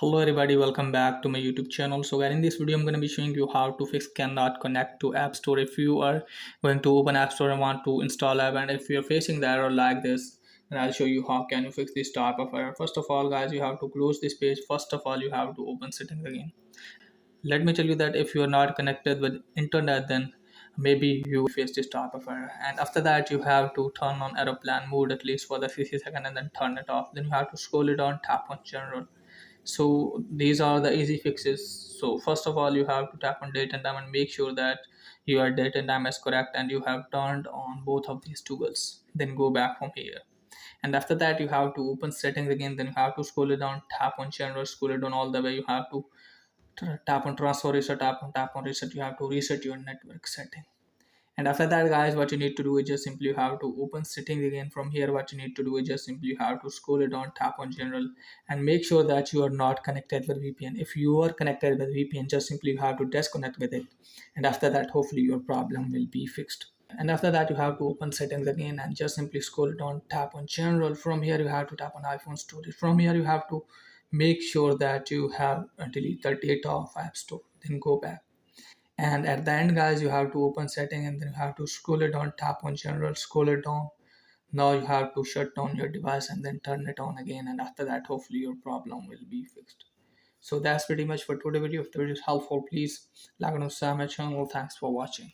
Hello everybody, welcome back to my YouTube channel. So in this video I'm going to be showing you how to fix cannot connect to App Store. If you are going to open App Store and want to install app, and if you're facing the error like this, then I'll show you how can you fix this type of error. First of all guys, you have to close this page. First of all, you have to open settings again. Let me tell you that if you are not connected with internet, then maybe you face this type of error. And after that, you have to turn on aeroplane mode at least for the 60 seconds and then turn it off. Then you have to scroll it down, tap on general. So these are the easy fixes. So first of all, you have to tap on date and time and make sure that your date and time is correct and you have turned on both of these toggles. Then go back from here, and after that you have to open settings again. Then you have to scroll it down, tap on general, scroll it down all the way. You have to tap on transfer reset, tap on reset. You have to reset your network setting. And after that guys, what you need to do is just simply you have to open settings again. From here, what you need to do is just simply you have to scroll it down, tap on general, and make sure that you are not connected with VPN. If you are connected with VPN, just simply you have to disconnect with it, and after that hopefully your problem will be fixed. And after that you have to open settings again and just simply scroll it down, tap on general. From here you have to tap on iPhone storage. From here you have to make sure that you have delete the data of App Store. Then go back, and at the end guys, you have to open setting and then you have to scroll it down, tap on general, scroll it down. Now you have to shut down your device and then turn it on again, and after that hopefully your problem will be fixed. So that's pretty much for today's video. If the video is helpful, please like and subscribe my channel. Thanks for watching.